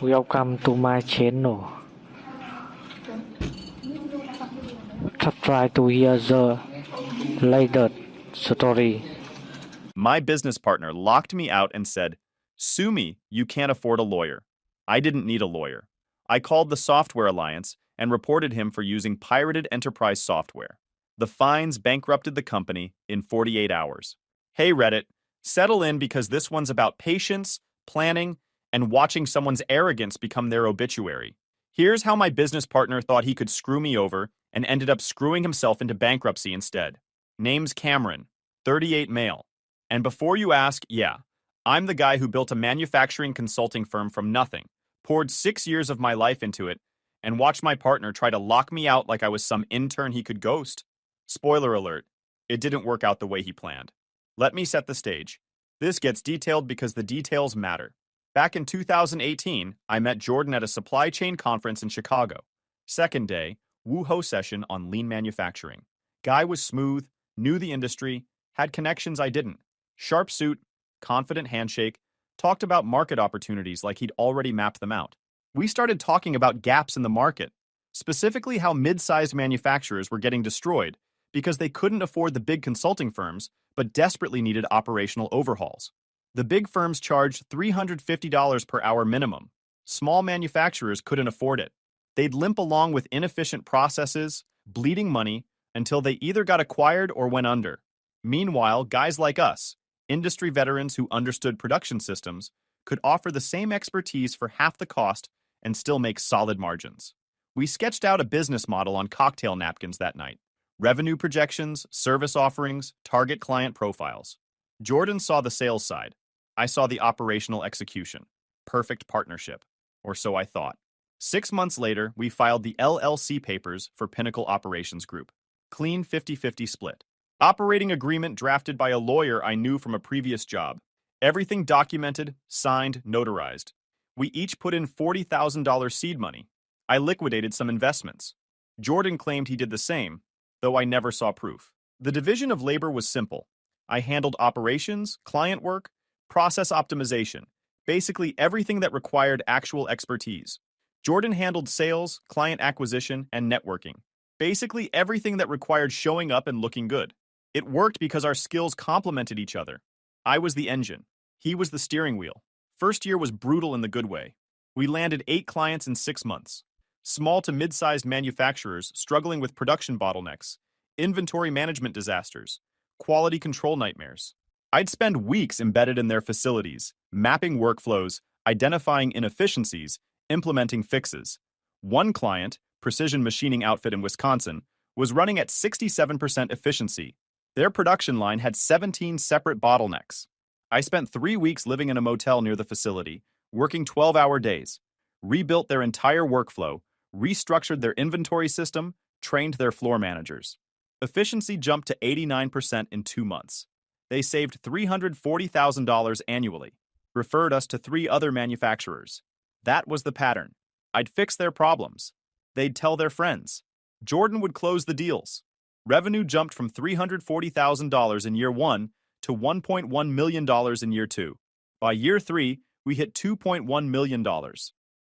Welcome to my channel. Try to hear the latest story. My business partner locked me out and said, "Sue me, you can't afford a lawyer." I didn't need a lawyer. I called the Software Alliance and reported him for using pirated enterprise software. The fines bankrupted the company in 48 hours. Hey Reddit, settle in because this one's about patience, planning, and watching someone's arrogance become their obituary. Here's how my business partner thought he could screw me over and ended up screwing himself into bankruptcy instead. Name's Cameron, 38 male. And before you ask, yeah, I'm the guy who built a manufacturing consulting firm from nothing, poured 6 years of my life into it, and watched my partner try to lock me out like I was some intern he could ghost. Spoiler alert, it didn't work out the way he planned. Let me set the stage. This gets detailed because the details matter. Back in 2018, I met Jordan at a supply chain conference in Chicago. Second day, woo-ho session on lean manufacturing. Guy was smooth, knew the industry, had connections I didn't. Sharp suit, confident handshake, talked about market opportunities like he'd already mapped them out. We started talking about gaps in the market, specifically how mid-sized manufacturers were getting destroyed because they couldn't afford the big consulting firms but desperately needed operational overhauls. The big firms charged $350 per hour minimum. Small manufacturers couldn't afford it. They'd limp along with inefficient processes, bleeding money, until they either got acquired or went under. Meanwhile, guys like us, industry veterans who understood production systems, could offer the same expertise for half the cost and still make solid margins. We sketched out a business model on cocktail napkins that night. Revenue projections, service offerings, target client profiles. Jordan saw the sales side. I saw the operational execution. Perfect partnership. Or so I thought. 6 months later, we filed the LLC papers for Pinnacle Operations Group. Clean 50-50 split. Operating agreement drafted by a lawyer I knew from a previous job. Everything documented, signed, notarized. We each put in $40,000 seed money. I liquidated some investments. Jordan claimed he did the same, though I never saw proof. The division of labor was simple. I handled operations, client work, process optimization, basically everything that required actual expertise. Jordan handled sales, client acquisition, and networking. Basically everything that required showing up and looking good. It worked because our skills complemented each other. I was the engine. He was the steering wheel. First year was brutal in the good way. We landed 8 clients in 6 months. Small to mid-sized manufacturers struggling with production bottlenecks, inventory management disasters, quality control nightmares. I'd spend weeks embedded in their facilities, mapping workflows, identifying inefficiencies, implementing fixes. One client, precision machining outfit in Wisconsin, was running at 67% efficiency. Their production line had 17 separate bottlenecks. I spent 3 weeks living in a motel near the facility, working 12-hour days, rebuilt their entire workflow, restructured their inventory system, trained their floor managers. Efficiency jumped to 89% in 2 months. They saved $340,000 annually, referred us to 3 other manufacturers. That was the pattern. I'd fix their problems. They'd tell their friends. Jordan would close the deals. Revenue jumped from $340,000 in year 1 to $1.1 million in year 2. By year 3, we hit $2.1 million.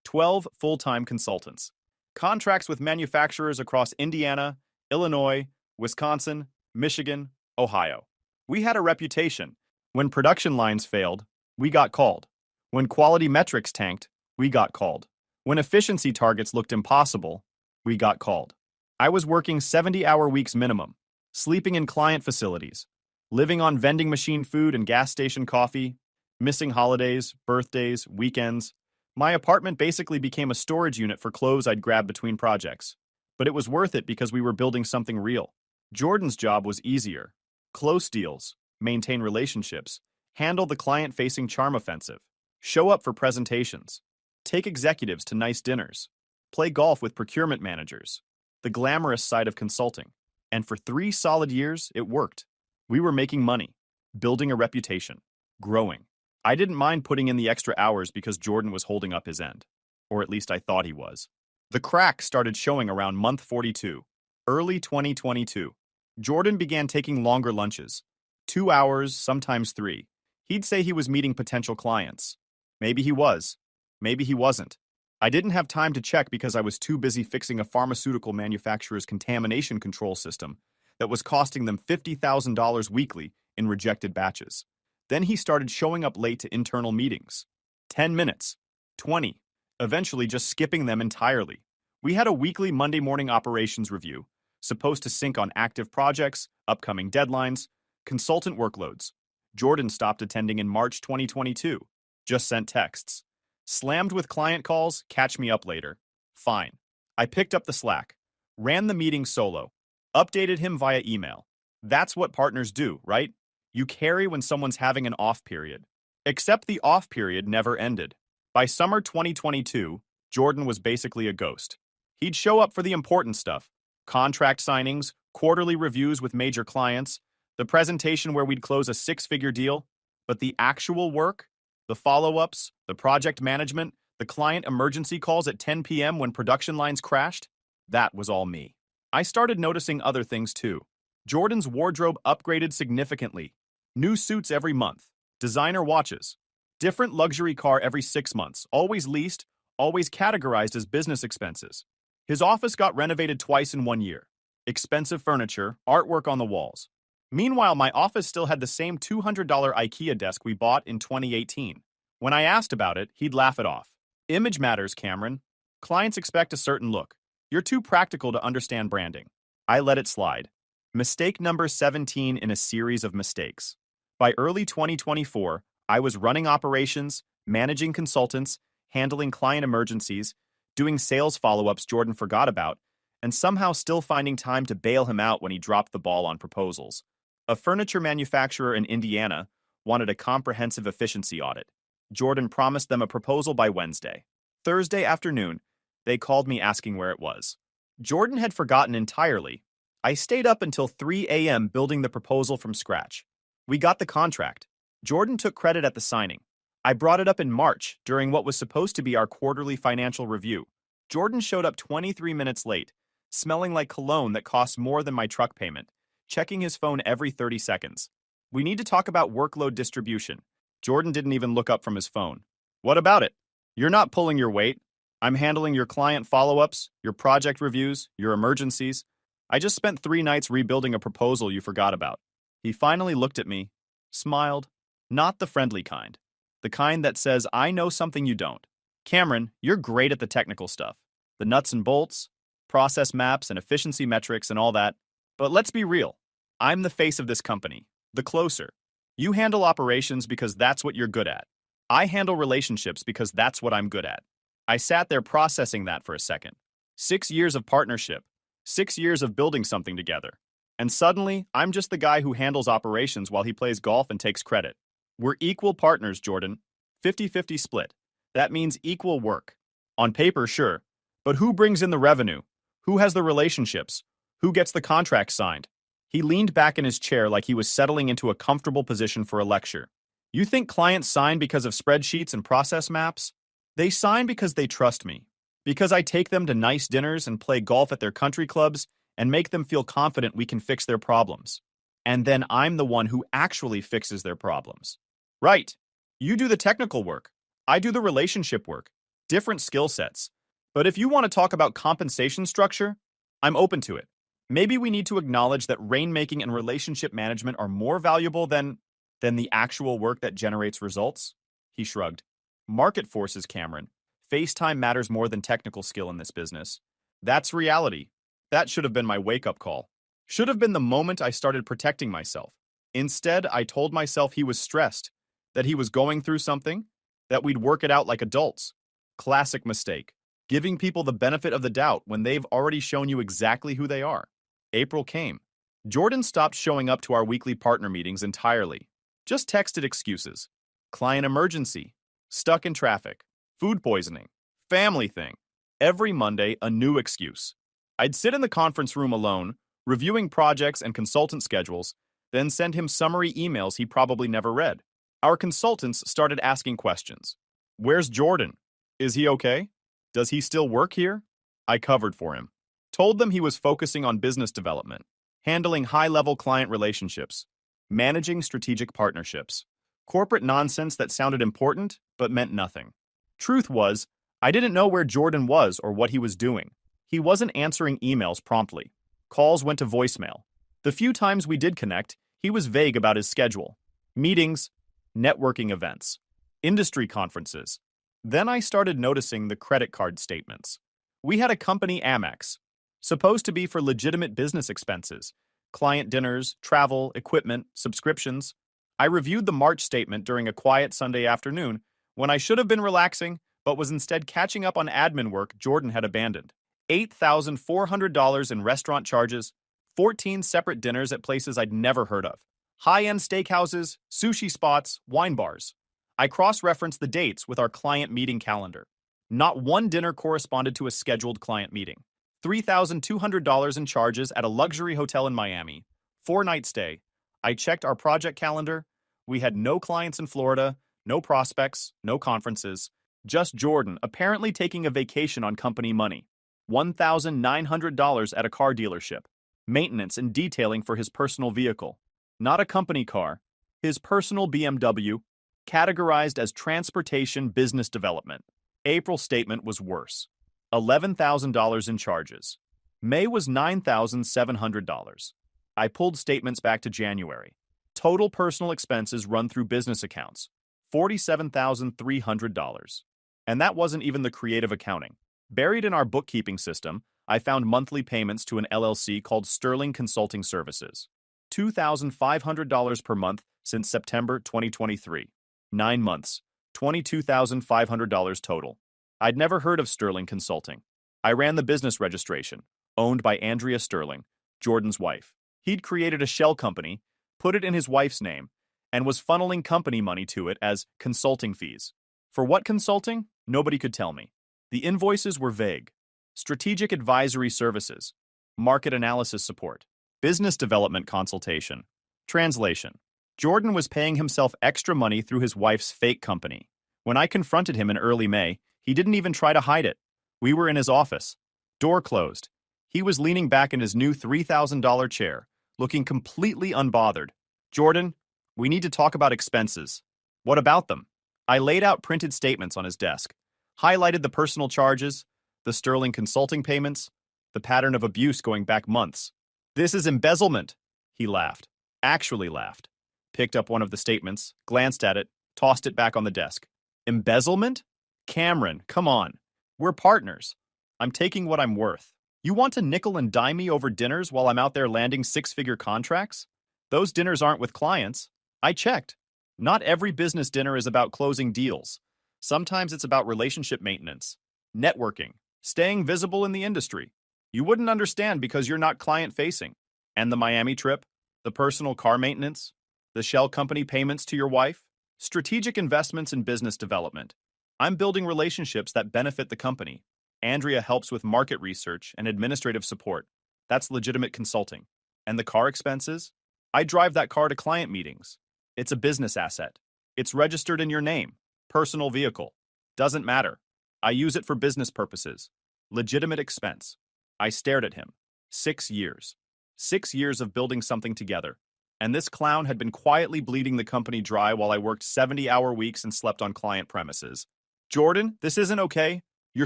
12 full-time consultants. Contracts with manufacturers across Indiana, Illinois, Wisconsin, Michigan, Ohio. We had a reputation. When production lines failed, we got called. When quality metrics tanked, we got called. When efficiency targets looked impossible, we got called. I was working 70-hour weeks minimum, sleeping in client facilities, living on vending machine food and gas station coffee, missing holidays, birthdays, weekends. My apartment basically became a storage unit for clothes I'd grab between projects. But it was worth it because we were building something real. Jordan's job was easier. Close deals, maintain relationships, handle the client-facing charm offensive, show up for presentations, take executives to nice dinners, play golf with procurement managers, the glamorous side of consulting. And for 3 solid years, it worked. We were making money, building a reputation, growing. I didn't mind putting in the extra hours because Jordan was holding up his end. Or at least I thought he was. The crack started showing around month 42, early 2022. Jordan began taking longer lunches, 2 hours, sometimes 3. He'd say he was meeting potential clients. Maybe he was. Maybe he wasn't. I didn't have time to check because I was too busy fixing a pharmaceutical manufacturer's contamination control system that was costing them $50,000 weekly in rejected batches. Then he started showing up late to internal meetings. 10 minutes, 20, eventually just skipping them entirely. We had a weekly Monday morning operations review, supposed to sync on active projects, upcoming deadlines, consultant workloads. Jordan stopped attending in March 2022, just sent texts. Slammed with client calls, catch me up later. Fine. I picked up the slack, ran the meeting solo, updated him via email. That's what partners do, right? You carry when someone's having an off period. Except the off period never ended. By summer 2022, Jordan was basically a ghost. He'd show up for the important stuff: contract signings, quarterly reviews with major clients, the presentation where we'd close a six-figure deal. But the actual work, the follow-ups, the project management, the client emergency calls at 10 p.m. when production lines crashed, that was all me. I started noticing other things too. Jordan's wardrobe upgraded significantly. New suits every month, designer watches, different luxury car every 6 months, always leased, always categorized as business expenses. His office got renovated twice in 1 year. Expensive furniture, artwork on the walls. Meanwhile, my office still had the same $200 IKEA desk we bought in 2018. When I asked about it, he'd laugh it off. Image matters, Cameron. Clients expect a certain look. You're too practical to understand branding. I let it slide. Mistake number 17 in a series of mistakes. By early 2024, I was running operations, managing consultants, handling client emergencies, doing sales follow-ups Jordan forgot about, and somehow still finding time to bail him out when he dropped the ball on proposals. A furniture manufacturer in Indiana wanted a comprehensive efficiency audit. Jordan promised them a proposal by Wednesday. Thursday afternoon, they called me asking where it was. Jordan had forgotten entirely. I stayed up until 3 a.m. building the proposal from scratch. We got the contract. Jordan took credit at the signing. I brought it up in March during what was supposed to be our quarterly financial review. Jordan showed up 23 minutes late, smelling like cologne that costs more than my truck payment, checking his phone every 30 seconds. We need to talk about workload distribution. Jordan didn't even look up from his phone. What about it? You're not pulling your weight. I'm handling your client follow-ups, your project reviews, your emergencies. I just spent 3 nights rebuilding a proposal you forgot about. He finally looked at me, smiled. Not the friendly kind. The kind that says, I know something you don't. Cameron, you're great at the technical stuff. The nuts and bolts, process maps and efficiency metrics and all that. But let's be real. I'm the face of this company, the closer. You handle operations because that's what you're good at. I handle relationships because that's what I'm good at. I sat there processing that for a second. 6 years of partnership, 6 years of building something together. And suddenly, I'm just the guy who handles operations while he plays golf and takes credit. We're equal partners, Jordan. 50-50 split. That means equal work. On paper, sure. But who brings in the revenue? Who has the relationships? Who gets the contract signed? He leaned back in his chair like he was settling into a comfortable position for a lecture. You think clients sign because of spreadsheets and process maps? They sign because they trust me. Because I take them to nice dinners and play golf at their country clubs and make them feel confident we can fix their problems. And then I'm the one who actually fixes their problems. Right. You do the technical work. I do the relationship work. Different skill sets. But if you want to talk about compensation structure, I'm open to it. Maybe we need to acknowledge that rainmaking and relationship management are more valuable than the actual work that generates results. He shrugged. Market forces, Cameron. FaceTime matters more than technical skill in this business. That's reality. That should have been my wake-up call. Should have been the moment I started protecting myself. Instead, I told myself he was stressed, that he was going through something, that we'd work it out like adults. Classic mistake. Giving people the benefit of the doubt when they've already shown you exactly who they are. April came. Jordan stopped showing up to our weekly partner meetings entirely. Just texted excuses. Client emergency. Stuck in traffic. Food poisoning. Family thing. Every Monday, a new excuse. I'd sit in the conference room alone, reviewing projects and consultant schedules, then send him summary emails he probably never read. Our consultants started asking questions. Where's Jordan? Is he okay? Does he still work here? I covered for him. Told them he was focusing on business development, handling high-level client relationships, managing strategic partnerships. Corporate nonsense that sounded important, but meant nothing. Truth was, I didn't know where Jordan was or what he was doing. He wasn't answering emails promptly. Calls went to voicemail. The few times we did connect, he was vague about his schedule. Meetings, networking events, industry conferences. Then I started noticing the credit card statements. We had a company Amex, supposed to be for legitimate business expenses, client dinners, travel, equipment, subscriptions. I reviewed the March statement during a quiet Sunday afternoon when I should have been relaxing, but was instead catching up on admin work Jordan had abandoned. $8,400 in restaurant charges, 14 separate dinners at places I'd never heard of, high-end steakhouses, sushi spots, wine bars. I cross-referenced the dates with our client meeting calendar. Not one dinner corresponded to a scheduled client meeting. $3,200 in charges at a luxury hotel in Miami. 4-night stay. I checked our project calendar. We had no clients in Florida, no prospects, no conferences. Just Jordan apparently taking a vacation on company money. $1,900 at a car dealership. Maintenance and detailing for his personal vehicle. Not a company car. His personal BMW, categorized as transportation business development. April statement was worse. $11,000 in charges. May was $9,700. I pulled statements back to January. Total personal expenses run through business accounts. $47,300. And that wasn't even the creative accounting. Buried in our bookkeeping system, I found monthly payments to an LLC called Sterling Consulting Services. $2,500 per month since September 2023. 9 months, $22,500 total. I'd never heard of Sterling Consulting. I ran the business registration, owned by Andrea Sterling, Jordan's wife. He'd created a shell company, put it in his wife's name, and was funneling company money to it as consulting fees. For what consulting? Nobody could tell me. The invoices were vague. Strategic advisory services, market analysis support, business development consultation. Translation. Jordan was paying himself extra money through his wife's fake company. When I confronted him in early May, he didn't even try to hide it. We were in his office. Door closed. He was leaning back in his new $3,000 chair, looking completely unbothered. Jordan, we need to talk about expenses. What about them? I laid out printed statements on his desk, highlighted the personal charges, the Sterling Consulting payments, the pattern of abuse going back months. This is embezzlement, he laughed. Actually laughed. Picked up one of the statements, glanced at it, tossed it back on the desk. Embezzlement? Cameron, come on. We're partners. I'm taking what I'm worth. You want to nickel and dime me over dinners while I'm out there landing 6-figure contracts? Those dinners aren't with clients. I checked. Not every business dinner is about closing deals. Sometimes it's about relationship maintenance, networking, staying visible in the industry. You wouldn't understand because you're not client-facing. And the Miami trip, the personal car maintenance, the shell company payments to your wife, strategic investments in business development. I'm building relationships that benefit the company. Andrea helps with market research and administrative support. That's legitimate consulting. And the car expenses? I drive that car to client meetings. It's a business asset. It's registered in your name. Personal vehicle. Doesn't matter. I use it for business purposes. Legitimate expense. I stared at him. 6 years. 6 years of building something together. And this clown had been quietly bleeding the company dry while I worked 70-hour weeks and slept on client premises. Jordan, this isn't okay. You're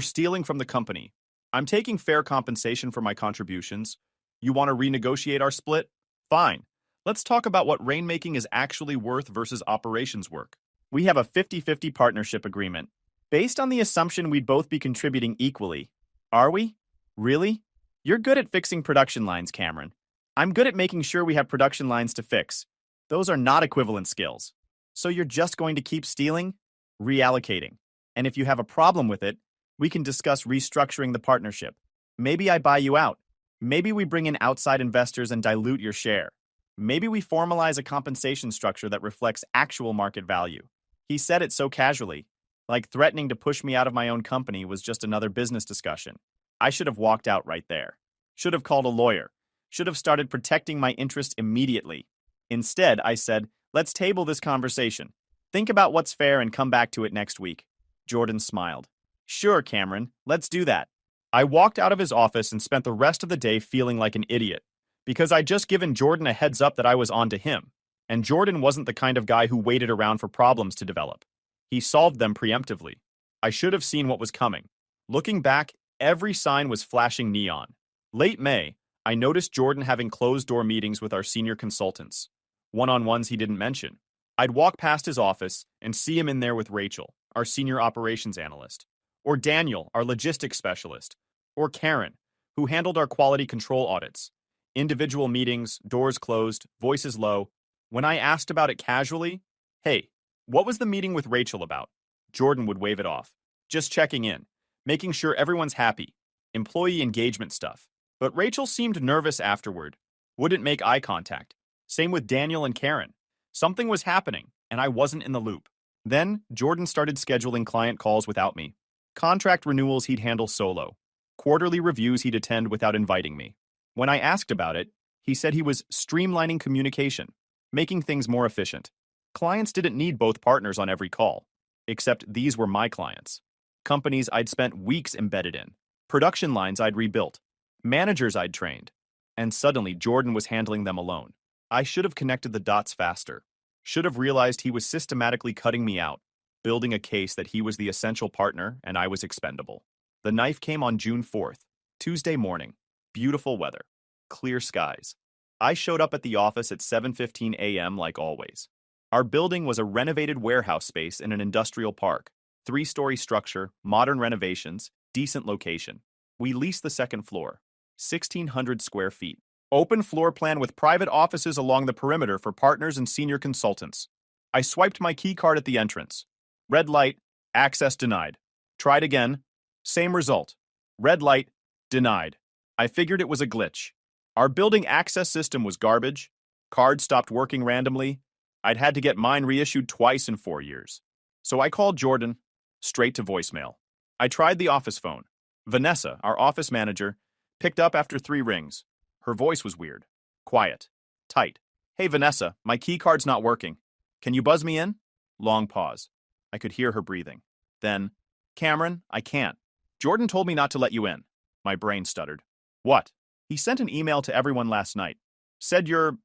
stealing from the company. I'm taking fair compensation for my contributions. You want to renegotiate our split? Fine. Let's talk about what rainmaking is actually worth versus operations work. We have a 50-50 partnership agreement, based on the assumption we'd both be contributing equally. Are we? Really? You're good at fixing production lines, Cameron. I'm good at making sure we have production lines to fix. Those are not equivalent skills. So you're just going to keep stealing? Reallocating. And if you have a problem with it, we can discuss restructuring the partnership. Maybe I buy you out. Maybe we bring in outside investors and dilute your share. Maybe we formalize a compensation structure that reflects actual market value. He said it so casually, like threatening to push me out of my own company was just another business discussion. I should have walked out right there. Should have called a lawyer. Should have started protecting my interest immediately. Instead, I said, let's table this conversation. Think about what's fair and come back to it next week. Jordan smiled. Sure, Cameron, let's do that. I walked out of his office and spent the rest of the day feeling like an idiot, because I'd just given Jordan a heads up that I was on to him, and Jordan wasn't the kind of guy who waited around for problems to develop. He solved them preemptively. I should have seen what was coming. Looking back, every sign was flashing neon. Late May, I noticed Jordan having closed-door meetings with our senior consultants. One-on-ones he didn't mention. I'd walk past his office and see him in there with Rachel, our senior operations analyst, or Daniel, our logistics specialist, or Karen, who handled our quality control audits. Individual meetings, doors closed, voices low. When I asked about it casually, "Hey, what was the meeting with Rachel about?" Jordan would wave it off. "Just checking in, making sure everyone's happy. Employee engagement stuff." But Rachel seemed nervous afterward, wouldn't make eye contact. Same with Daniel and Karen. Something was happening, and I wasn't in the loop. Then, Jordan started scheduling client calls without me. Contract renewals he'd handle solo. Quarterly reviews he'd attend without inviting me. When I asked about it, he said he was streamlining communication, making things more efficient. Clients didn't need both partners on every call, except these were my clients. Companies I'd spent weeks embedded in, production lines I'd rebuilt, managers I'd trained, and suddenly Jordan was handling them alone. I should have connected the dots faster, should have realized he was systematically cutting me out, building a case that he was the essential partner and I was expendable. The knife came on June 4th, Tuesday morning. Beautiful weather, clear skies. I showed up at the office at 7:15 a.m. like always. Our building was a renovated warehouse space in an industrial park. 3-story structure, modern renovations, decent location. We leased the second floor, 1,600 square feet. Open floor plan with private offices along the perimeter for partners and senior consultants. I swiped my key card at the entrance. Red light, access denied. Tried again, same result. Red light, denied. I figured it was a glitch. Our building access system was garbage. Cards stopped working randomly. I'd had to get mine reissued twice in 4 years. So I called Jordan, straight to voicemail. I tried the office phone. Vanessa, our office manager, picked up after 3 rings. Her voice was weird, quiet, tight. "Hey Vanessa, my key card's not working. Can you buzz me in?" Long pause. I could hear her breathing. Then, "Cameron, I can't. Jordan told me not to let you in." My brain stuttered. "What?" "He sent an email to everyone last night. Said you're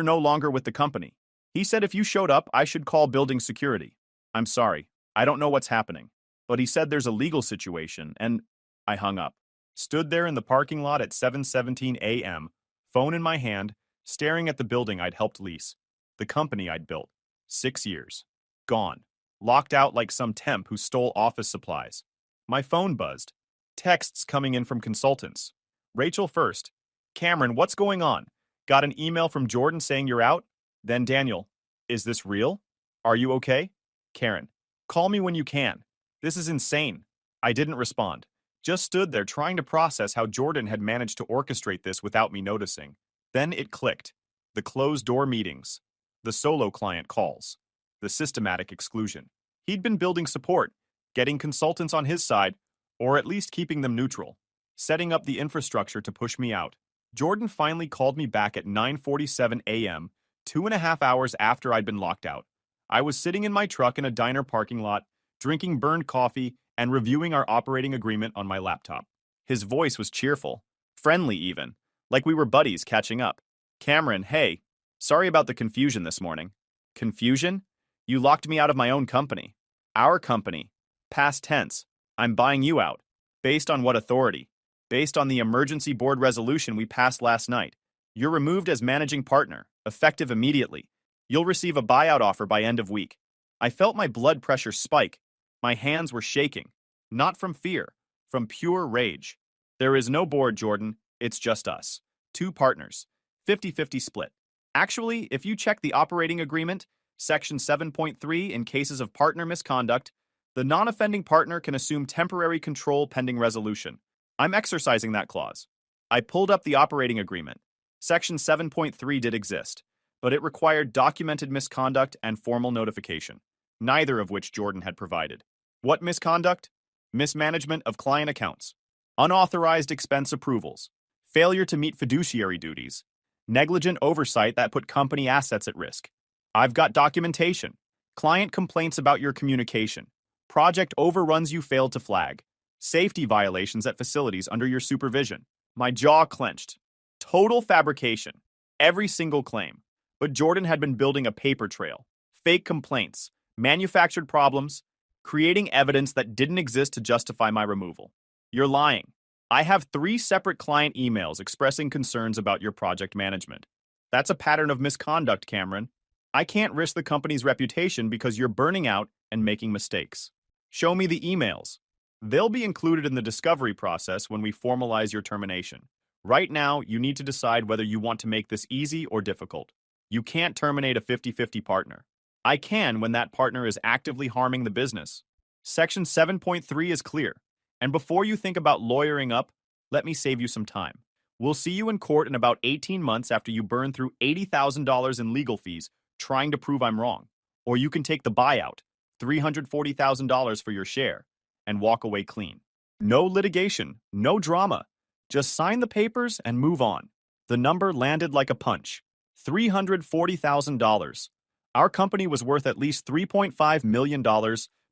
no longer with the company. He said if you showed up, I should call building security. I'm sorry. I don't know what's happening. But he said there's a legal situation, and..." I hung up. Stood there in the parking lot at 7:17 a.m., phone in my hand, staring at the building I'd helped lease. The company I'd built. 6 years. Gone. Locked out like some temp who stole office supplies. My phone buzzed. Texts coming in from consultants. Rachel first. "Cameron, what's going on? Got an email from Jordan saying you're out?" Then Daniel. "Is this real? Are you okay?" Karen. "Call me when you can. This is insane." I didn't respond. Just stood there trying to process how Jordan had managed to orchestrate this without me noticing. Then it clicked. The closed-door meetings. The solo client calls. The systematic exclusion. He'd been building support, getting consultants on his side, or at least keeping them neutral, setting up the infrastructure to push me out. Jordan finally called me back at 9:47 a.m., 2.5 hours after I'd been locked out. I was sitting in my truck in a diner parking lot, drinking burned coffee, and reviewing our operating agreement on my laptop. His voice was cheerful, friendly even, like we were buddies catching up. "Cameron, hey, sorry about the confusion this morning." "Confusion? You locked me out of my own company." "Our company. Past tense. I'm buying you out." "Based on what authority?" "Based on the emergency board resolution we passed last night. You're removed as managing partner, effective immediately. You'll receive a buyout offer by end of week." I felt my blood pressure spike. My hands were shaking. Not from fear, from pure rage. "There is no board, Jordan. It's just us. 2 partners. 50-50 split. Actually, if you check the operating agreement, Section 7.3, in cases of partner misconduct, the non-offending partner can assume temporary control pending resolution. I'm exercising that clause." I pulled up the operating agreement. Section 7.3 did exist, but it required documented misconduct and formal notification, neither of which Jordan had provided. What misconduct? Mismanagement of client accounts, unauthorized expense approvals, failure to meet fiduciary duties, negligent oversight that put company assets at risk. I've got documentation. Client complaints about your communication. Project overruns you failed to flag. Safety violations at facilities under your supervision. My jaw clenched. Total fabrication. Every single claim. But Jordan had been building a paper trail. Fake complaints. Manufactured problems. creating evidence that didn't exist to justify my removal. You're lying. I have 3 separate client emails expressing concerns about your project management. That's a pattern of misconduct, Cameron. I can't risk the company's reputation because you're burning out and making mistakes. Show me the emails. They'll be included in the discovery process when we formalize your termination. Right now, you need to decide whether you want to make this easy or difficult. You can't terminate a 50-50 partner. I can when that partner is actively harming the business. Section 7.3 is clear. And before you think about lawyering up, let me save you some time. We'll see you in court in about 18 months after you burn through $80,000 in legal fees trying to prove I'm wrong. Or you can take the buyout, $340,000 for your share, and walk away clean. No litigation, no drama. Just sign the papers and move on. The number landed like a punch. $340,000. Our company was worth at least $3.5 million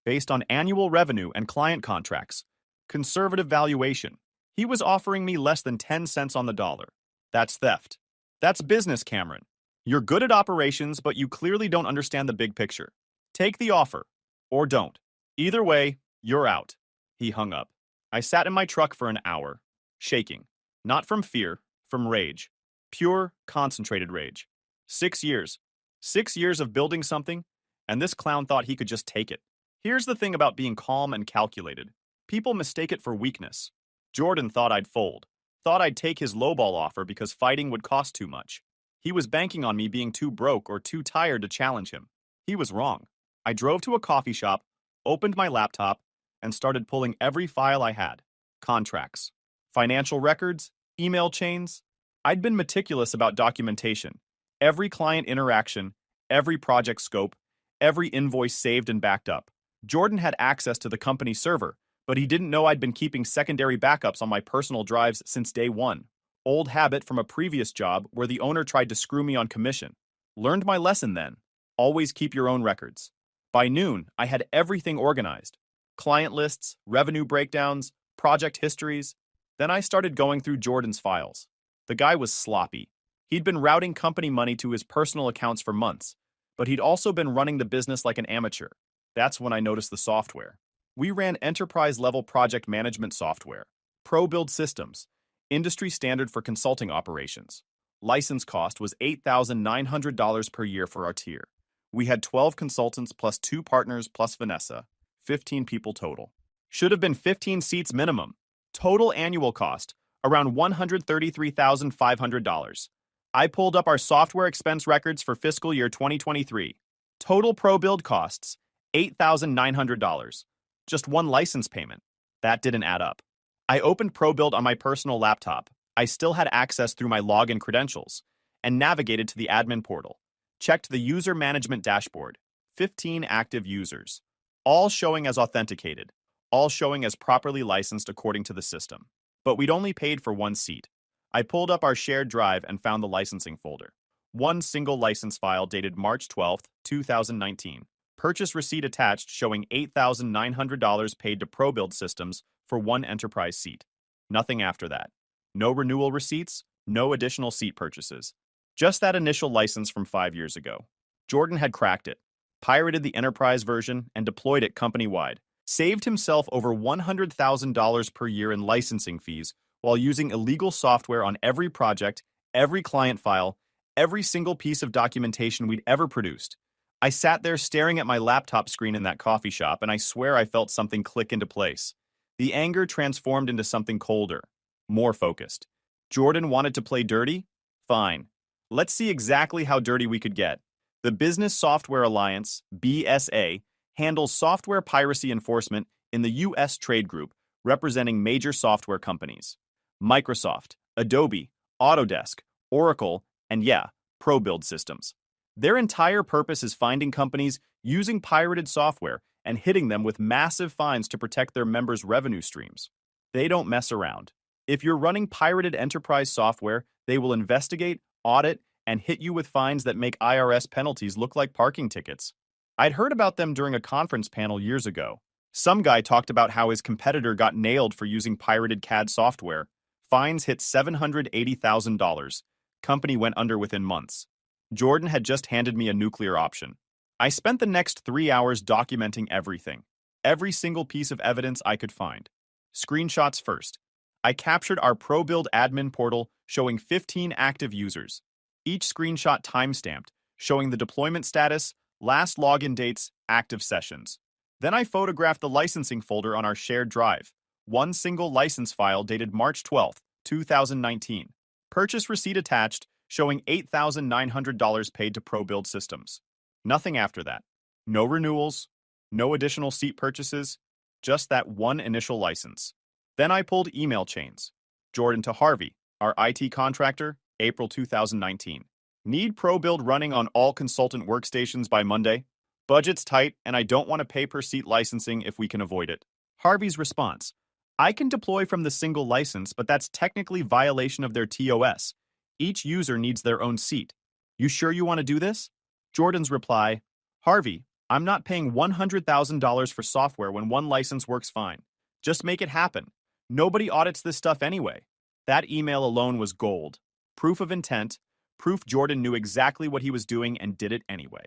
based on annual revenue and client contracts. Conservative valuation. He was offering me less than 10 cents on the dollar. That's theft. That's business, Cameron. You're good at operations, but you clearly don't understand the big picture. Take the offer, or don't. Either way, you're out. He hung up. I sat in my truck for an hour, shaking. Not from fear, from rage. Pure, concentrated rage. 6 years. 6 years of building something, and this clown thought he could just take it. Here's the thing about being calm and calculated. People mistake it for weakness. Jordan thought I'd fold. Thought I'd take his lowball offer because fighting would cost too much. He was banking on me being too broke or too tired to challenge him. He was wrong. I drove to a coffee shop, opened my laptop, and started pulling every file I had. Contracts, financial records, email chains. I'd been meticulous about documentation. Every client interaction, every project scope, every invoice saved and backed up. Jordan had access to the company server, but he didn't know I'd been keeping secondary backups on my personal drives since day one. Old habit from a previous job where the owner tried to screw me on commission. Learned my lesson then. Always keep your own records. By noon, I had everything organized. Client lists, revenue breakdowns, project histories. Then I started going through Jordan's files. The guy was sloppy. He'd been routing company money to his personal accounts for months, but he'd also been running the business like an amateur. That's when I noticed the software. We ran enterprise-level project management software, ProBuild systems, industry standard for consulting operations. License cost was $8,900 per year for our tier. We had 12 consultants plus 2 partners plus Vanessa, 15 people total. Should have been 15 seats minimum. Total annual cost, around $133,500. I pulled up our software expense records for fiscal year 2023. Total ProBuild costs, $8,900. Just one license payment. That didn't add up. I opened ProBuild on my personal laptop. I still had access through my login credentials and navigated to the admin portal. Checked the user management dashboard. 15 active users. All showing as authenticated. All showing as properly licensed according to the system. But we'd only paid for 1 seat. I pulled up our shared drive and found the licensing folder. One single license file dated March 12, 2019. Purchase receipt attached showing $8,900 paid to ProBuild systems for 1 enterprise seat. Nothing after that. No renewal receipts, no additional seat purchases. Just that initial license from 5 years ago. Jordan had cracked it, pirated the enterprise version, and deployed it company-wide. Saved himself over $100,000 per year in licensing fees while using illegal software on every project, every client file, every single piece of documentation we'd ever produced. I sat there staring at my laptop screen in that coffee shop, and I swear I felt something click into place. The anger transformed into something colder, more focused. Jordan wanted to play dirty? Fine. Let's see exactly how dirty we could get. The Business Software Alliance, BSA, handles software piracy enforcement in the U.S. trade group, representing major software companies. Microsoft, Adobe, Autodesk, Oracle, and yeah, ProBuild systems. Their entire purpose is finding companies using pirated software and hitting them with massive fines to protect their members' revenue streams. They don't mess around. If you're running pirated enterprise software, they will investigate, audit, and hit you with fines that make IRS penalties look like parking tickets. I'd heard about them during a conference panel years ago. Some guy talked about how his competitor got nailed for using pirated CAD software. Fines hit $780,000. Company went under within months. Jordan had just handed me a nuclear option. I spent the next 3 hours documenting everything. every single piece of evidence I could find. Screenshots first. I captured our ProBuild admin portal showing 15 active users. Each screenshot timestamped, showing the deployment status, last login dates, active sessions. Then I photographed the licensing folder on our shared drive. One single license file dated March 12, 2019. Purchase receipt attached, showing $8,900 paid to ProBuild Systems. Nothing after that. No renewals, no additional seat purchases, just that one initial license. Then I pulled email chains. Jordan to Harvey, our IT contractor, April 2019. Need ProBuild running on all consultant workstations by Monday? Budget's tight, and I don't want to pay per seat licensing if we can avoid it. Harvey's response: I can deploy from the single license, but that's technically violation of their TOS. Each user needs their own seat. You sure you want to do this? Jordan's reply: Harvey, I'm not paying $100,000 for software when one license works fine. Just make it happen. Nobody audits this stuff anyway. That email alone was gold. Proof of intent, proof Jordan knew exactly what he was doing and did it anyway.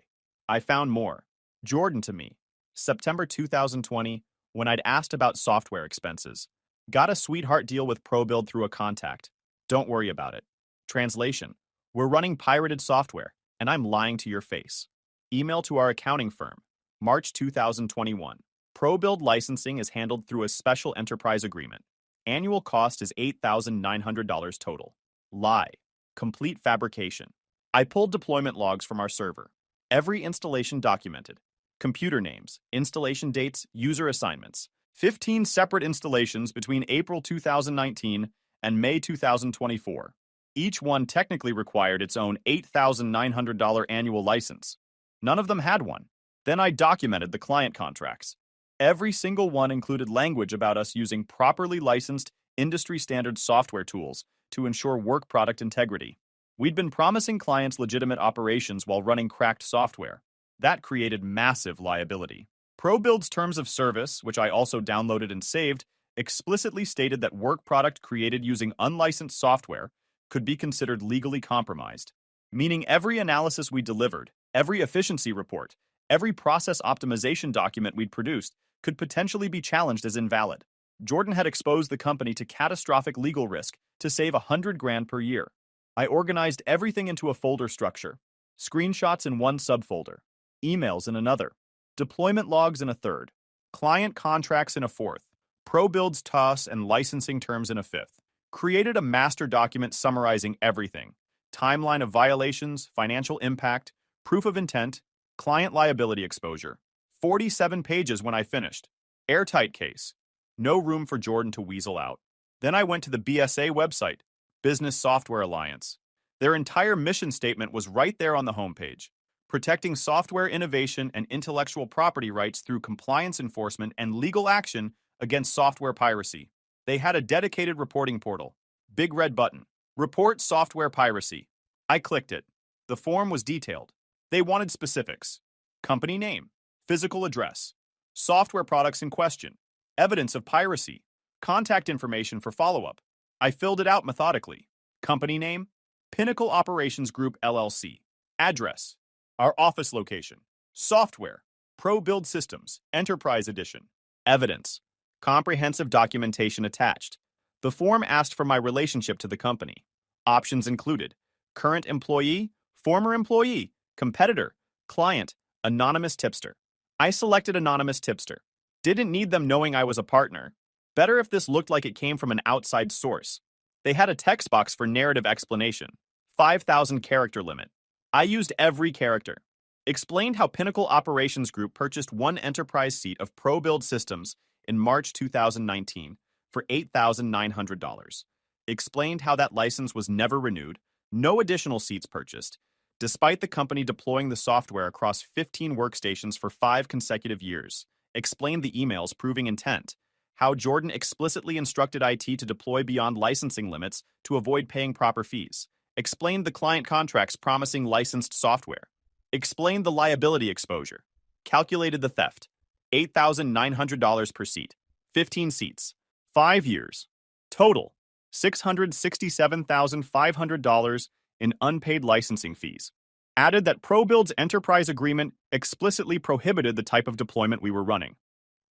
I found more. Jordan to me, September 2020, when I'd asked about software expenses. Got a sweetheart deal with ProBuild through a contact. Don't worry about it. Translation: we're running pirated software, and I'm lying to your face. Email to our accounting firm, March 2021. ProBuild licensing is handled through a special enterprise agreement. Annual cost is $8,900 total. Lie. Complete fabrication. I pulled deployment logs from our server. Every installation documented. Computer names, installation dates, user assignments. 15 separate installations between April 2019 and May 2024. Each one technically required its own $8,900 annual license. None of them had one. Then I documented the client contracts. Every single one included language about us using properly licensed, industry-standard software tools to ensure work product integrity. We'd been promising clients legitimate operations while running cracked software. That created massive liability. ProBuild's terms of service, which I also downloaded and saved, explicitly stated that work product created using unlicensed software could be considered legally compromised, meaning every analysis we delivered, every efficiency report, every process optimization document we'd produced could potentially be challenged as invalid. Jordan had exposed the company to catastrophic legal risk to save $100,000 per year. I organized everything into a folder structure. Screenshots in one subfolder, emails in another, deployment logs in a third, client contracts in a fourth, ProBuild's TOS and licensing terms in a fifth. Created a master document summarizing everything: timeline of violations, financial impact, proof of intent, client liability exposure. 47 pages when I finished. Airtight case. No room for Jordan to weasel out. Then I went to the BSA website, Business Software Alliance. Their entire mission statement was right there on the homepage. Protecting software innovation and intellectual property rights through compliance enforcement and legal action against software piracy. They had a dedicated reporting portal. Big red button. Report software piracy. I clicked it. The form was detailed. They wanted specifics. Company name, physical address, software products in question, evidence of piracy, contact information for follow-up. I filled it out methodically. Company name, Pinnacle Operations Group LLC. Address, our office location. Software, ProBuild Systems, Enterprise Edition. Evidence, comprehensive documentation attached. The form asked for my relationship to the company. Options included current employee, former employee, competitor, client, anonymous tipster. I selected anonymous tipster. Didn't need them knowing I was a partner. Better if this looked like it came from an outside source. They had a text box for narrative explanation. 5,000 character limit. I used every character. Explained how Pinnacle Operations Group purchased one enterprise seat of ProBuild Systems in March 2019 for $8,900. Explained how that license was never renewed, no additional seats purchased, despite the company deploying the software across 15 workstations for 5 consecutive years. Explained the emails proving intent, how Jordan explicitly instructed IT to deploy beyond licensing limits to avoid paying proper fees. Explained the client contracts promising licensed software. Explained the liability exposure. Calculated the theft. $8,900 per seat. 15 seats. 5 years. Total, $667,500 in unpaid licensing fees. Added that ProBuild's enterprise agreement explicitly prohibited the type of deployment we were running.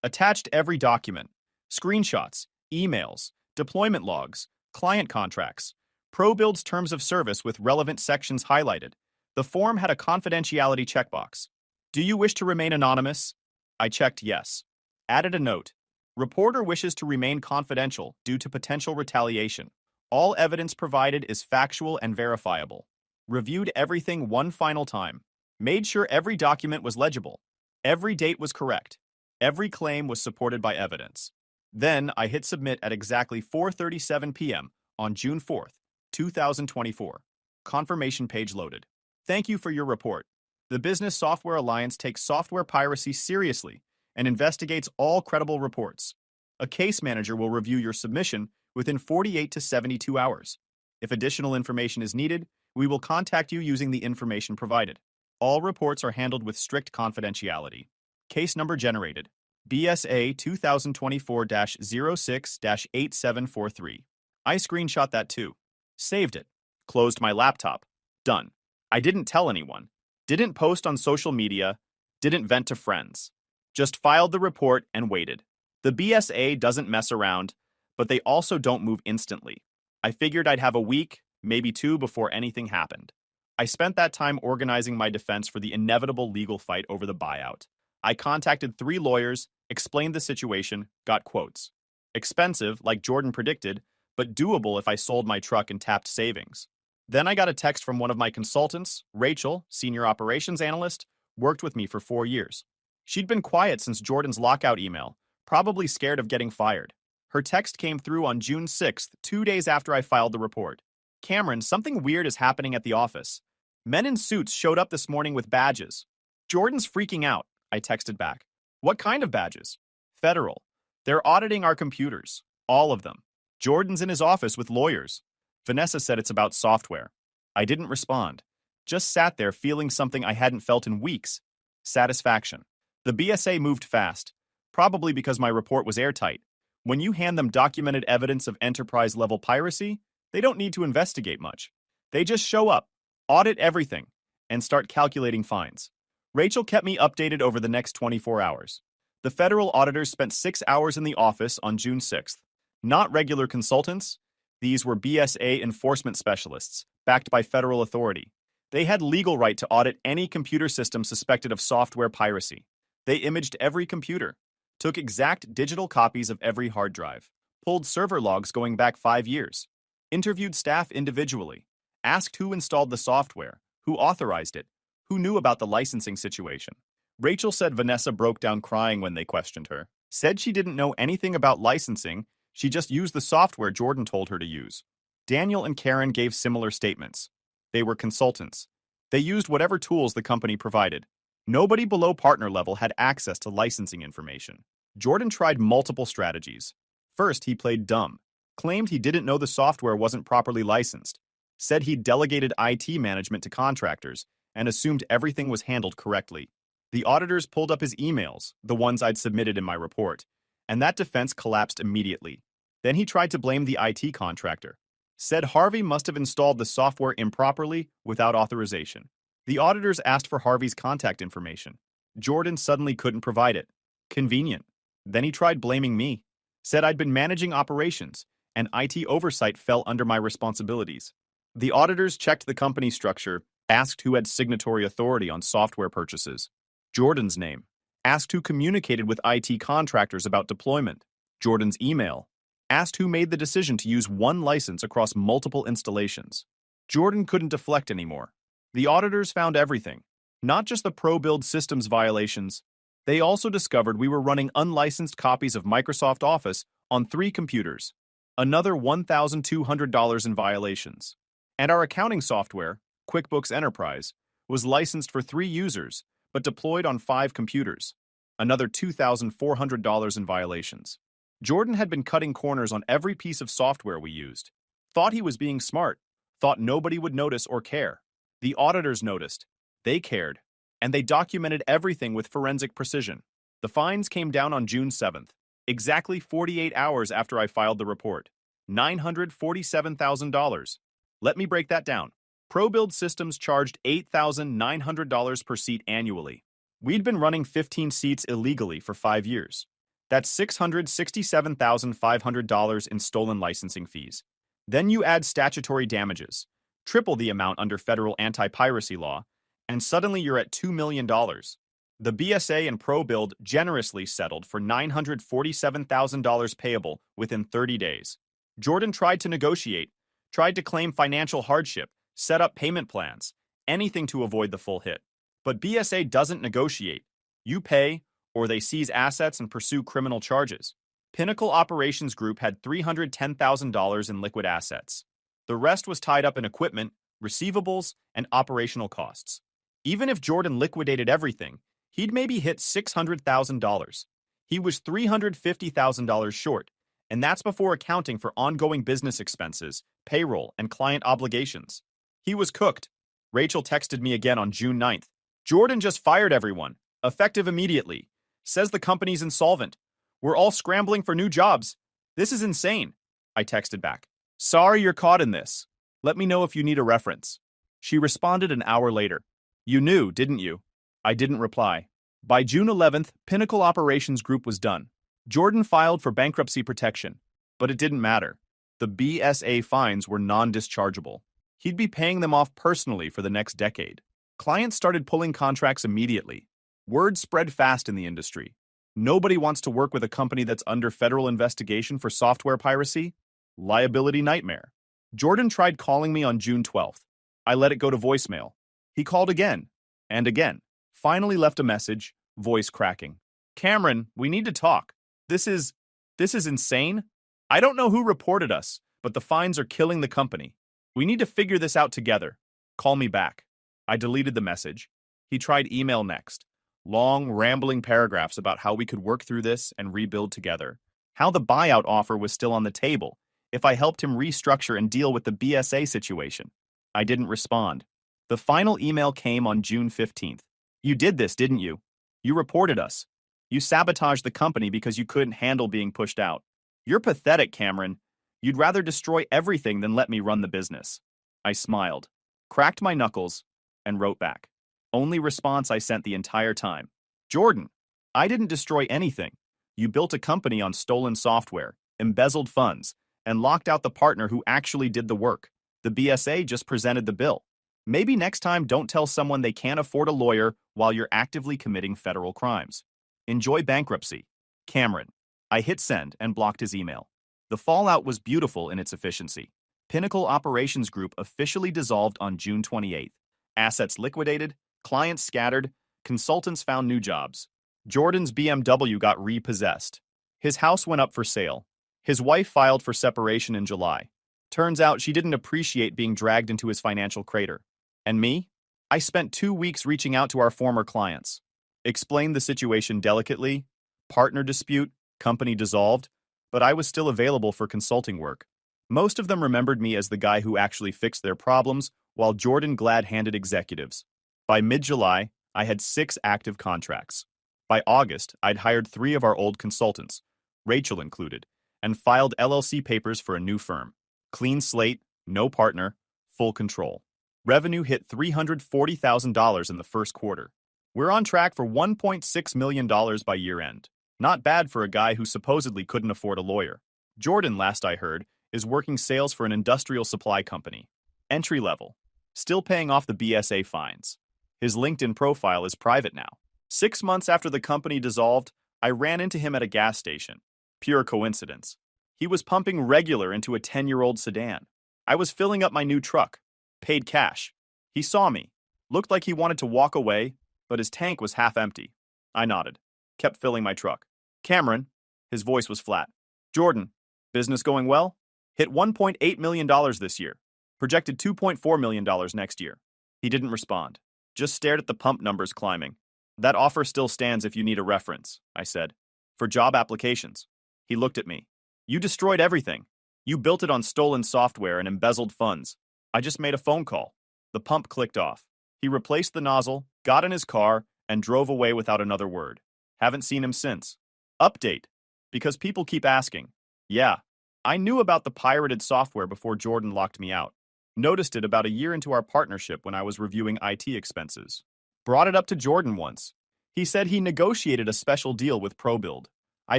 Attached every document, screenshots, emails, deployment logs, client contracts, ProBuild's terms of service with relevant sections highlighted. The form had a confidentiality checkbox. Do you wish to remain anonymous? I checked yes. Added a note. Reporter wishes to remain confidential due to potential retaliation. All evidence provided is factual and verifiable. Reviewed everything one final time. Made sure every document was legible. Every date was correct. Every claim was supported by evidence. Then I hit submit at exactly 4:37 p.m. on June 4th, 2024. Confirmation page loaded. Thank you for your report. The Business Software Alliance takes software piracy seriously and investigates all credible reports. A case manager will review your submission within 48 to 72 hours. If additional information is needed, we will contact you using the information provided. All reports are handled with strict confidentiality. Case number generated. BSA 2024-06-8743. I screenshot that too. Saved it. Closed my laptop. Done. I didn't tell anyone. Didn't post on social media. Didn't vent to friends. Just filed the report and waited. The BSA doesn't mess around, but they also don't move instantly. I figured I'd have a week, maybe two, before anything happened. I spent that time organizing my defense for the inevitable legal fight over the buyout. I contacted 3 lawyers, explained the situation, got quotes. Expensive, like Jordan predicted, but doable if I sold my truck and tapped savings. Then I got a text from one of my consultants, Rachel, senior operations analyst, worked with me for 4 years. She'd been quiet since Jordan's lockout email, probably scared of getting fired. Her text came through on June 6th, 2 days after I filed the report. Cameron, something weird is happening at the office. Men in suits showed up this morning with badges. Jordan's freaking out, I texted back. What kind of badges? Federal. They're auditing our computers. All of them. Jordan's in his office with lawyers. Vanessa said it's about software. I didn't respond. Just sat there feeling something I hadn't felt in weeks. Satisfaction. The BSA moved fast, probably because my report was airtight. When you hand them documented evidence of enterprise-level piracy, they don't need to investigate much. They just show up, audit everything, and start calculating fines. Rachel kept me updated over the next 24 hours. The federal auditors spent 6 hours in the office on June 6th. Not regular consultants. These were BSA enforcement specialists, backed by federal authority. They had legal right to audit any computer system suspected of software piracy. They imaged every computer, took exact digital copies of every hard drive, pulled server logs going back 5 years, interviewed staff individually, asked who installed the software, who authorized it, who knew about the licensing situation. Rachel said Vanessa broke down crying when they questioned her, said she didn't know anything about licensing, she just used the software Jordan told her to use. Daniel and Karen gave similar statements. They were consultants. They used whatever tools the company provided. Nobody below partner level had access to licensing information. Jordan tried multiple strategies. First, he played dumb, claimed he didn't know the software wasn't properly licensed, said he delegated IT management to contractors, and assumed everything was handled correctly. The auditors pulled up his emails, the ones I'd submitted in my report, and that defense collapsed immediately. Then he tried to blame the IT contractor, said Harvey must have installed the software improperly without authorization. The auditors asked for Harvey's contact information. Jordan suddenly couldn't provide it. Convenient. Then he tried blaming me, said I'd been managing operations, and IT oversight fell under my responsibilities. The auditors checked the company structure, asked who had signatory authority on software purchases. Jordan's name. Asked who communicated with IT contractors about deployment. Jordan's email. Asked who made the decision to use one license across multiple installations. Jordan couldn't deflect anymore. The auditors found everything, not just the ProBuild systems violations. They also discovered we were running unlicensed copies of Microsoft Office on 3 computers, another $1,200 in violations. And our accounting software, QuickBooks Enterprise, was licensed for 3 users, but deployed on 5 computers, another $2,400 in violations. Jordan had been cutting corners on every piece of software we used. Thought he was being smart, thought nobody would notice or care. The auditors noticed. They cared. And they documented everything with forensic precision. The fines came down on June 7th, exactly 48 hours after I filed the report. $947,000. Let me break that down. ProBuild Systems charged $8,900 per seat annually. We'd been running 15 seats illegally for 5 years. That's $667,500 in stolen licensing fees. Then you add statutory damages, triple the amount under federal anti-piracy law, and suddenly you're at $2 million. The BSA and ProBuild generously settled for $947,000 payable within 30 days. Jordan tried to negotiate, tried to claim financial hardship, set up payment plans, anything to avoid the full hit. But BSA doesn't negotiate. You pay, or they seize assets and pursue criminal charges. Pinnacle Operations Group had $310,000 in liquid assets. The rest was tied up in equipment, receivables, and operational costs. Even if Jordan liquidated everything, he'd maybe hit $600,000. He was $350,000 short, and that's before accounting for ongoing business expenses, payroll, and client obligations. He was cooked. Rachel texted me again on June 9th. Jordan just fired everyone, effective immediately. Says the company's insolvent. We're all scrambling for new jobs. This is insane. I texted back. Sorry you're caught in this. Let me know if you need a reference. She responded an hour later. You knew, didn't you? I didn't reply. By June 11th, Pinnacle Operations Group was done. Jordan filed for bankruptcy protection, but it didn't matter. The BSA fines were non-dischargeable. He'd be paying them off personally for the next decade. Clients started pulling contracts immediately. Word spread fast in the industry. Nobody wants to work with a company that's under federal investigation for software piracy. Liability nightmare. Jordan tried calling me on June 12th. I let it go to voicemail. He called again, and again. Finally left a message, voice cracking. Cameron, we need to talk. This is insane. I don't know who reported us, but the fines are killing the company. We need to figure this out together. Call me back. I deleted the message. He tried email next. Long, rambling paragraphs about how we could work through this and rebuild together. How the buyout offer was still on the table, if I helped him restructure and deal with the BSA situation. I didn't respond. The final email came on June 15th. You did this, didn't you? You reported us. You sabotaged the company because you couldn't handle being pushed out. You're pathetic, Cameron. You'd rather destroy everything than let me run the business. I smiled, cracked my knuckles, and wrote back. Only response I sent the entire time. Jordan, I didn't destroy anything. You built a company on stolen software, embezzled funds, and locked out the partner who actually did the work. The BSA just presented the bill. Maybe next time don't tell someone they can't afford a lawyer while you're actively committing federal crimes. Enjoy bankruptcy. Cameron. I hit send and blocked his email. The fallout was beautiful in its efficiency. Pinnacle Operations Group officially dissolved on June 28th. Assets liquidated, clients scattered, consultants found new jobs. Jordan's BMW got repossessed. His house went up for sale. His wife filed for separation in July. Turns out she didn't appreciate being dragged into his financial crater. And me? I spent 2 weeks reaching out to our former clients. Explained the situation delicately, partner dispute, company dissolved, but I was still available for consulting work. Most of them remembered me as the guy who actually fixed their problems, while Jordan glad-handed executives. By mid-July, I had 6 active contracts. By August, I'd hired 3 of our old consultants, Rachel included, and filed LLC papers for a new firm. Clean slate, no partner, full control. Revenue hit $340,000 in the first quarter. We're on track for $1.6 million by year-end. Not bad for a guy who supposedly couldn't afford a lawyer. Jordan, last I heard, is working sales for an industrial supply company. Entry level. Still paying off the BSA fines. His LinkedIn profile is private now. 6 months after the company dissolved, I ran into him at a gas station. Pure coincidence. He was pumping regular into a 10-year-old sedan. I was filling up my new truck. Paid cash. He saw me. Looked like he wanted to walk away, but his tank was half empty. I nodded. Kept filling my truck. Cameron. His voice was flat. Jordan. Business going well? Hit $1.8 million this year. Projected $2.4 million next year. He didn't respond. Just stared at the pump numbers climbing. That offer still stands if you need a reference, I said. For job applications. He looked at me. You destroyed everything. You built it on stolen software and embezzled funds. I just made a phone call. The pump clicked off. He replaced the nozzle, got in his car, and drove away without another word. Haven't seen him since. Update. Because people keep asking. Yeah, I knew about the pirated software before Jordan locked me out. Noticed it about a year into our partnership when I was reviewing IT expenses. Brought it up to Jordan once. He said he negotiated a special deal with ProBuild. I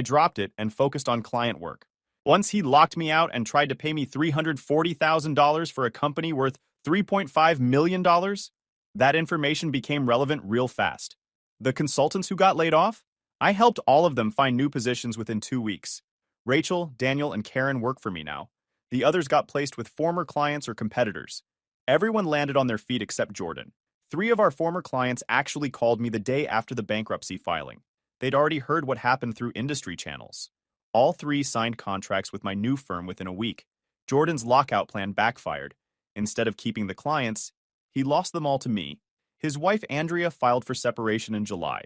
dropped it and focused on client work. Once he locked me out and tried to pay me $340,000 for a company worth $3.5 million, that information became relevant real fast. The consultants who got laid off? I helped all of them find new positions within 2 weeks. Rachel, Daniel, and Karen work for me now. The others got placed with former clients or competitors. Everyone landed on their feet except Jordan. 3 of our former clients actually called me the day after the bankruptcy filing. They'd already heard what happened through industry channels. All 3 signed contracts with my new firm within a week. Jordan's lockout plan backfired. Instead of keeping the clients, he lost them all to me. His wife Andrea filed for separation in July.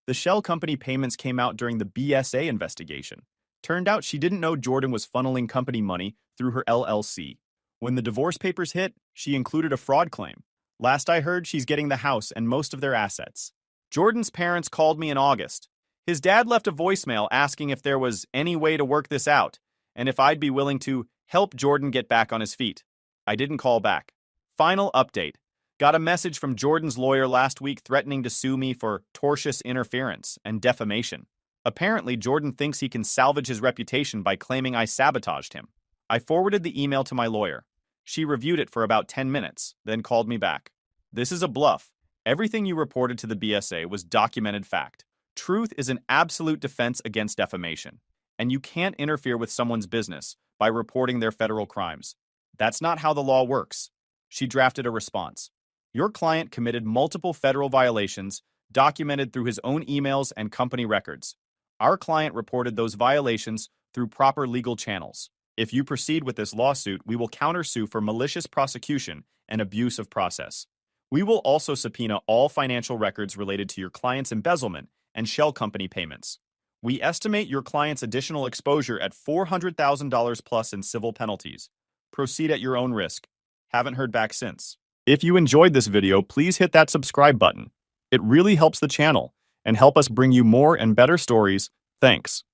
The shell company payments came out during the BSA investigation. Turned out she didn't know Jordan was funneling company money through her LLC. When the divorce papers hit, she included a fraud claim. Last I heard, she's getting the house and most of their assets. Jordan's parents called me in August. His dad left a voicemail asking if there was any way to work this out, and if I'd be willing to help Jordan get back on his feet. I didn't call back. Final update. Got a message from Jordan's lawyer last week threatening to sue me for tortious interference and defamation. Apparently, Jordan thinks he can salvage his reputation by claiming I sabotaged him. I forwarded the email to my lawyer. She reviewed it for about 10 minutes, then called me back. This is a bluff. Everything you reported to the BSA was documented fact. Truth is an absolute defense against defamation, and you can't interfere with someone's business by reporting their federal crimes. That's not how the law works. She drafted a response. Your client committed multiple federal violations documented through his own emails and company records. Our client reported those violations through proper legal channels. If you proceed with this lawsuit, we will countersue for malicious prosecution and abuse of process. We will also subpoena all financial records related to your client's embezzlement and shell company payments. We estimate your client's additional exposure at $400,000 plus in civil penalties. Proceed at your own risk. Haven't heard back since. If you enjoyed this video, please hit that subscribe button. It really helps the channel and help us bring you more and better stories. Thanks.